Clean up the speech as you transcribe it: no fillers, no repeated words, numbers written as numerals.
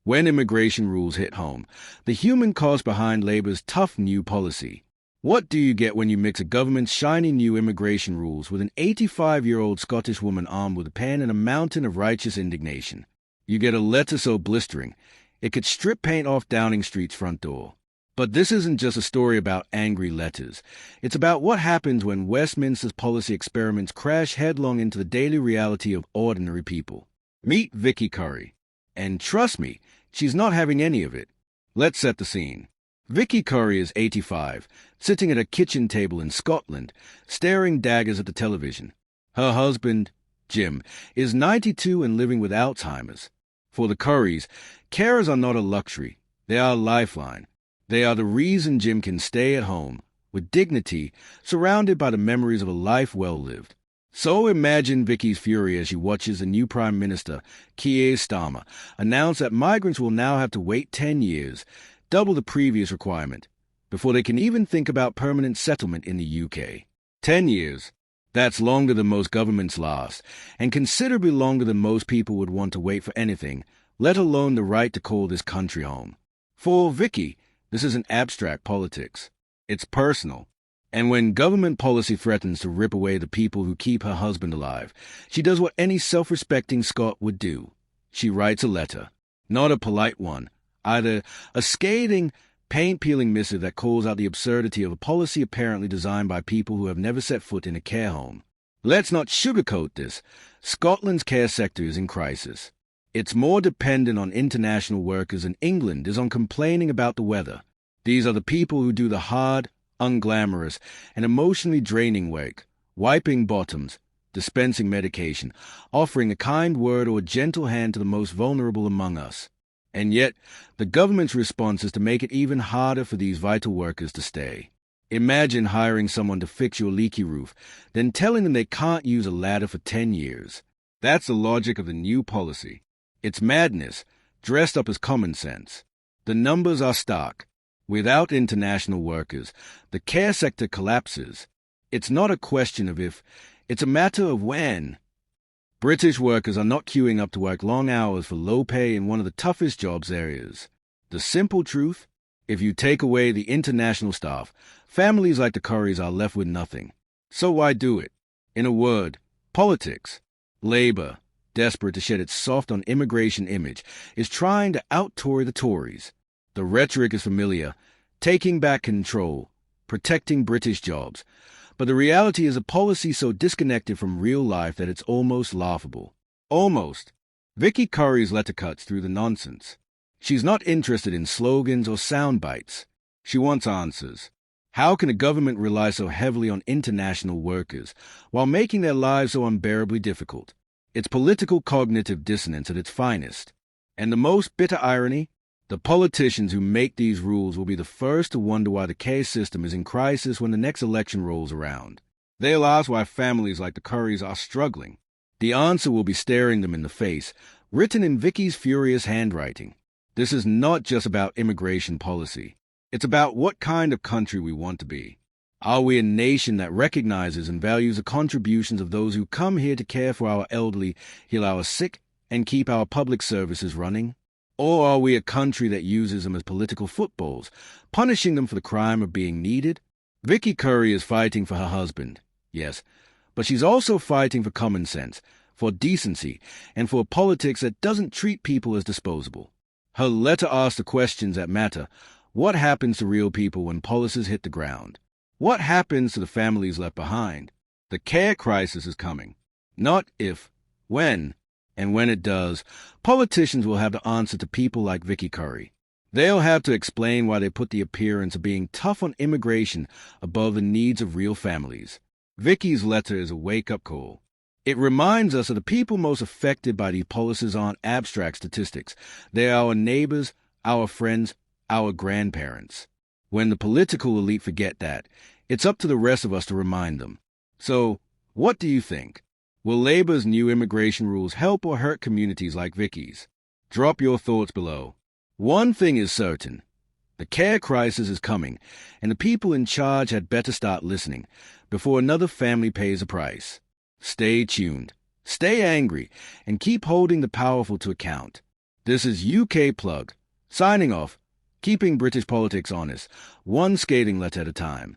When immigration rules hit home, the human cost behind Labour's tough new policy. What do you get when you mix a government's shiny new immigration rules with an 85-year-old Scottish woman armed with a pen and a mountain of righteous indignation? You get a letter so blistering, it could strip paint off Downing Street's front door. But this isn't just a story about angry letters. It's about what happens when Westminster's policy experiments crash headlong into the daily reality of ordinary people. Meet Vicky Curry. And trust me, she's not having any of it. Let's set the scene. Vicky Curry is 85, sitting at a kitchen table in Scotland, staring daggers at the television. Her husband, Jim, is 92 and living with Alzheimer's. For the Currys, carers are not a luxury. They are a lifeline. They are the reason Jim can stay at home, with dignity, surrounded by the memories of a life well lived. So imagine Vicky's fury as she watches the new Prime Minister, Keir Starmer, announce that migrants will now have to wait 10 years, double the previous requirement, before they can even think about permanent settlement in the UK. 10 years. That's longer than most governments last, and considerably longer than most people would want to wait for anything, let alone the right to call this country home. For Vicky, this isn't abstract politics. It's personal. And when government policy threatens to rip away the people who keep her husband alive, she does what any self-respecting Scot would do. She writes a letter. Not a polite one. Either a scathing, paint-peeling missive that calls out the absurdity of a policy apparently designed by people who have never set foot in a care home. Let's not sugarcoat this. Scotland's care sector is in crisis. It's more dependent on international workers than England is on complaining about the weather. These are the people who do the hard, unglamorous, and emotionally draining work, wiping bottoms, dispensing medication, offering a kind word or a gentle hand to the most vulnerable among us. And yet, the government's response is to make it even harder for these vital workers to stay. Imagine hiring someone to fix your leaky roof, then telling them they can't use a ladder for 10 years. That's the logic of the new policy. It's madness, dressed up as common sense. The numbers are stark. Without international workers, the care sector collapses. It's not a question of if, it's a matter of when. British workers are not queuing up to work long hours for low pay in one of the toughest jobs there is. The simple truth? If you take away the international staff, families like the Currys are left with nothing. So why do it? In a word, politics. Labour, desperate to shed its soft on immigration image, is trying to out-Tory the Tories. The rhetoric is familiar, taking back control, protecting British jobs. But the reality is a policy so disconnected from real life that it's almost laughable. Almost. Vicky Curry's letter cuts through the nonsense. She's not interested in slogans or sound bites. She wants answers. How can a government rely so heavily on international workers while making their lives so unbearably difficult? It's political cognitive dissonance at its finest. And the most bitter irony? The politicians who make these rules will be the first to wonder why the care system is in crisis when the next election rolls around. They'll ask why families like the Currys are struggling. The answer will be staring them in the face, written in Vicky's furious handwriting. This is not just about immigration policy. It's about what kind of country we want to be. Are we a nation that recognizes and values the contributions of those who come here to care for our elderly, heal our sick, and keep our public services running? Or are we a country that uses them as political footballs, punishing them for the crime of being needed? Vicky Curry is fighting for her husband, yes, but she's also fighting for common sense, for decency, and for politics that doesn't treat people as disposable. Her letter asks the questions that matter. What happens to real people when policies hit the ground? What happens to the families left behind? The care crisis is coming. Not if, when. And when it does, politicians will have to answer to people like Vicky Curry. They'll have to explain why they put the appearance of being tough on immigration above the needs of real families. Vicky's letter is a wake-up call. It reminds us that the people most affected by these policies aren't abstract statistics. They're our neighbors, our friends, our grandparents. When the political elite forget that, it's up to the rest of us to remind them. So, what do you think? Will Labour's new immigration rules help or hurt communities like Vicky's? Drop your thoughts below. One thing is certain. The care crisis is coming, and the people in charge had better start listening before another family pays a price. Stay tuned, stay angry, and keep holding the powerful to account. This is UK Plug, signing off, keeping British politics honest, one scathing letter at a time.